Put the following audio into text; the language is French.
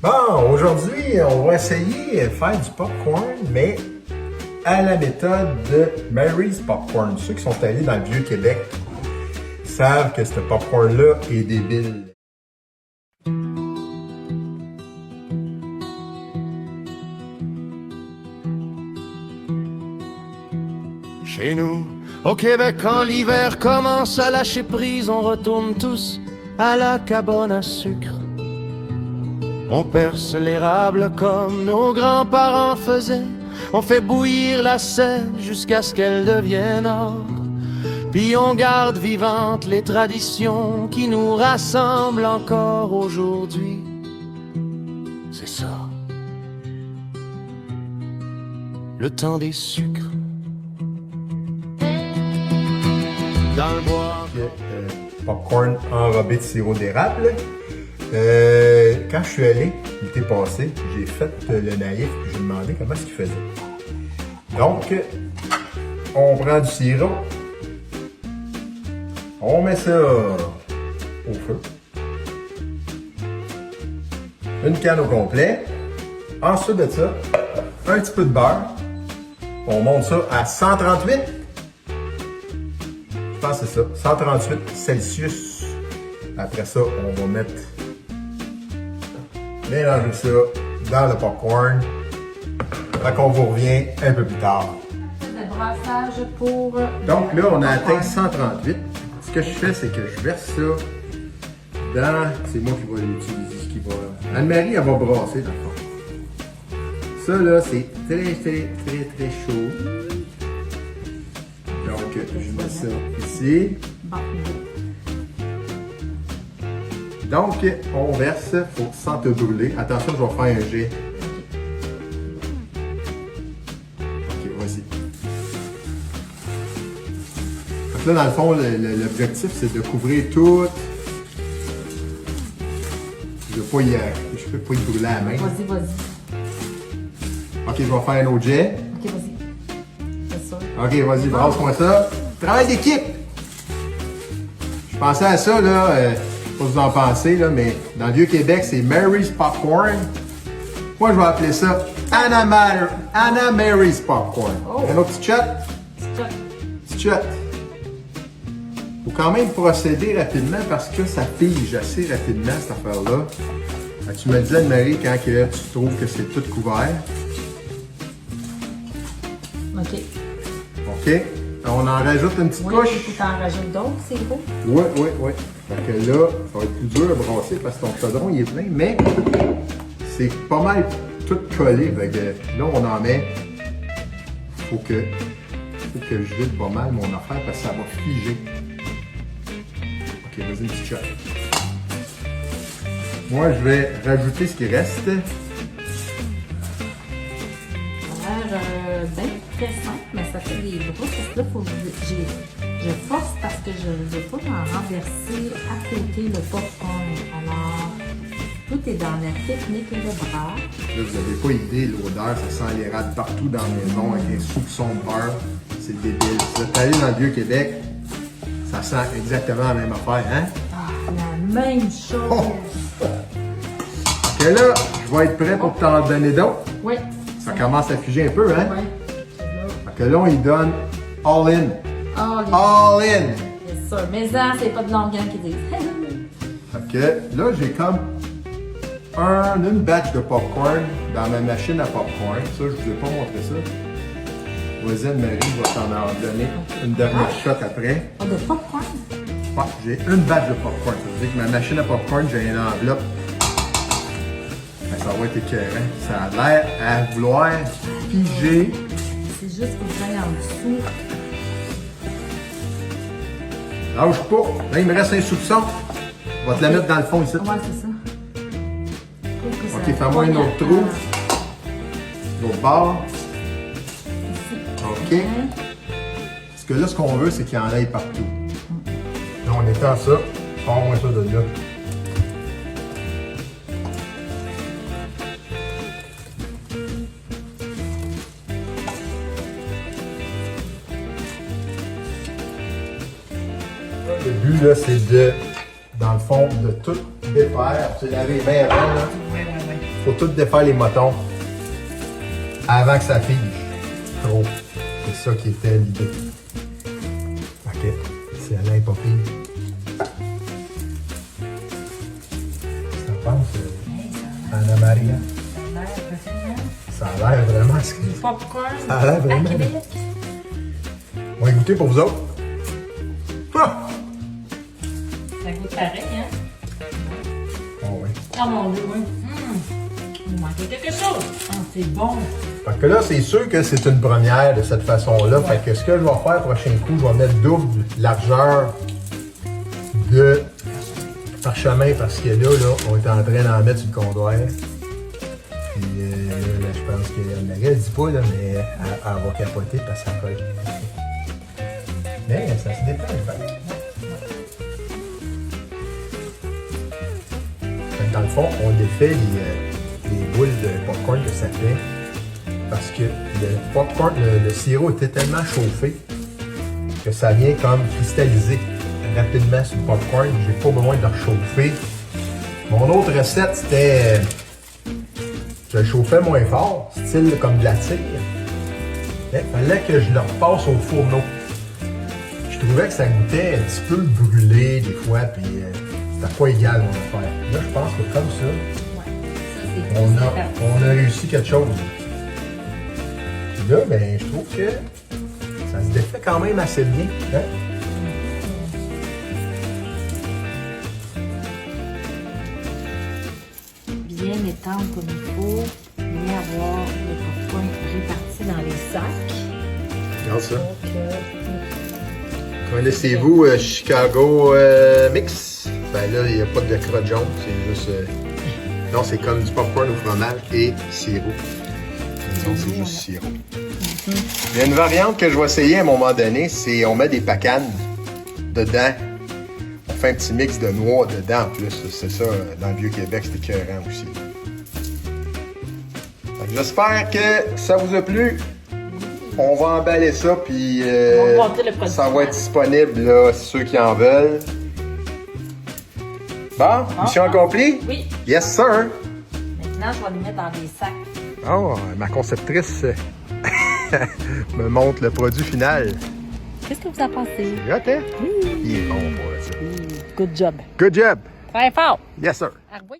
Bon, aujourd'hui, on va essayer de faire du popcorn, mais à la méthode de Mary's Popcorn. Ceux qui sont allés dans le Vieux-Québec savent que ce popcorn-là est débile. Chez nous, au Québec, quand l'hiver commence à lâcher prise, on retourne tous à la cabane à sucre. On perce l'érable comme nos grands-parents faisaient. On fait bouillir la sève jusqu'à ce qu'elle devienne or. Puis on garde vivantes les traditions qui nous rassemblent encore aujourd'hui. C'est ça, le temps des sucres. Dans le bois. Popcorn enrobé de sirop d'érable. Quand je suis allé l'été passé, j'ai fait le naïf et j'ai demandé comment est-ce qu'il faisait. Donc, on prend du sirop, on met ça au feu, une canne au complet, ensuite de ça, un petit peu de beurre, on monte ça à 138, je pense que c'est ça, 138 Celsius. Après ça, on va mélanger ça dans le popcorn. Fait qu'on vous revient un peu plus tard. Le brassage pour... Donc là, on a atteint 138. Ce que je fais, c'est que je verse ça dans... C'est moi qui vais l'utiliser, Anne-Marie, elle va brasser dans le fond. Ça, là, c'est très chaud. Donc, je mets ça ici. Donc, on verse, faut sans te brûler. Attention, je vais faire un jet. Ok, vas-y. Donc là, dans le fond, l'objectif, c'est de couvrir tout. Je peux pas y brûler à la main. Vas-y. Ok, je vais faire un autre jet. Ok, vas-y. C'est ça. Ok, vas-y, brasse-moi ça. Travail d'équipe! Je pensais à ça, là. Je sais pas vous en pensez, là, mais dans le Vieux-Québec, c'est Mary's Popcorn. Moi, je vais appeler ça Anna Mary's Popcorn. Oh. Un autre petit shot? Petit shot. Faut quand même procéder rapidement parce que ça fige assez rapidement, cette affaire-là. Tu me disais, Anne-Marie, quand que tu trouves que c'est tout couvert. OK. OK. On en rajoute une petite Oui, couche. tu en rajoutes d'autres, c'est beau. Oui. Fait que là, ça va être plus dur à brasser parce que ton chaudron, il est plein, mais c'est pas mal tout collé. Fait que là, on en met. Faut que je vide pas mal mon affaire parce que ça va figer. Ok, vas-y, une petite shot. Moi, je vais rajouter ce qui reste. Ça a l'air bien très simple, mais ça fait des brousses. Là, faut que je force parce que je ne veux pas en renverser à côté le popcorn. Alors, tout est dans la technique de bras. Là, vous n'avez pas idée, l'odeur, ça sent les rats partout dans la maison avec un soupçon de beurre. C'est débile. Vous êtes allé dans le Vieux-Québec, ça sent exactement la même affaire, hein? Ah, la même chose. Oh! Ok, là, je vais être prêt pour t'en donner d'autres. Oui. Ça commence à figer un peu, hein? Oui. Fait que là, on y donne all in. Oh, All in! c'est sûr. Mais ça, c'est pas de longueur qui disent. Fait que là, j'ai comme une batch de popcorn dans ma machine à popcorn. Ça, je vous ai pas montré ça. Vas-y, Anne-Marie, je vais t'en en donner une dernière shot après. Oh, de popcorn? Ouais, j'ai une batch de popcorn. Ça veut dire que ma machine à popcorn, j'ai une enveloppe. Ben, ça va être écœurant. Ça a l'air à vouloir figer. C'est juste pour que j'aille en dessous. Lâche pas. Là, il me reste un soupçon. On va te la mettre dans le fond ici. Ouais, c'est ça. Ok, fais-moi un autre trou. L'autre bord. Ok. Parce que là, ce qu'on veut, c'est qu'il y en aille partout. Là, on étend ça. Sors-moi ça de là. Le but, là, c'est dans le fond, de tout défaire. Tu l'avais bien avant, là. Ouais. faut tout défaire les motons avant que ça fige trop. C'est ça qui était l'idée. Ok, c'est Alain pas pire. Qu'est-ce que t'en penses, Anna Maria? Ça a l'air vraiment ce que Popcorn ça a l'air vraiment. à Québec. On va goûter pour vous autres. Ah! Ça goûte pareil, hein? Oh, oui. Oh mon Dieu, oui. Il manquait quelque chose. Ah, c'est bon. Fait que là, c'est sûr que c'est une première de cette façon-là. Ouais. Fait que ce que je vais faire prochain coup, je vais mettre double largeur de parchemin parce que là, on est en train d'en mettre sur le comptoir. Puis là, je pense que elle dit pas, là, mais elle va capoter parce que ça colle. Mais ça se dépêche, bien. Fait que dans le fond, on défait les boules de popcorn que ça fait. Parce que le popcorn, le sirop était tellement chauffé que ça vient comme cristalliser rapidement sur le popcorn. J'ai pas besoin de le rechauffer. Mon autre recette, c'était. Je le chauffais moins fort, style comme de la tire. Mais il fallait que je le repasse au fourneau. Je trouvais que ça goûtait un petit peu brûlé des fois, puis c'était pas égal mon affaire. Là, je pense que comme ça, Ouais. Ça, c'est on a réussi quelque chose. Puis là, ben, je trouve que ça se défait quand même assez bien. Hein? bien étendre comme il faut, mais avoir le popcorn réparti dans les sacs. Regarde ça. Donc, Connaissez-vous Chicago Mix? Ben là, il n'y a pas de crotte jaune, c'est juste. Non, c'est comme du popcorn au fromage et sirop. Non, c'est juste sirop. Il y a une variante que je vais essayer à un moment donné, c'est on met des pacanes dedans. On fait un petit mix de noix dedans en plus. C'est ça, dans le Vieux-Québec, c'était écœurant aussi. J'espère que ça vous a plu. On va emballer ça, puis On va monter le produit. ça va être disponible, là, ceux qui en veulent. Bon, mission accomplie? Oui. Yes, sir! Maintenant, je vais les mettre dans des sacs. Oh, ma conceptrice me montre le produit final. Qu'est-ce que vous en pensez? Hot, hein? Il est bon pour ça. Good job. Good job! Très fort. Yes, sir! Ah oui.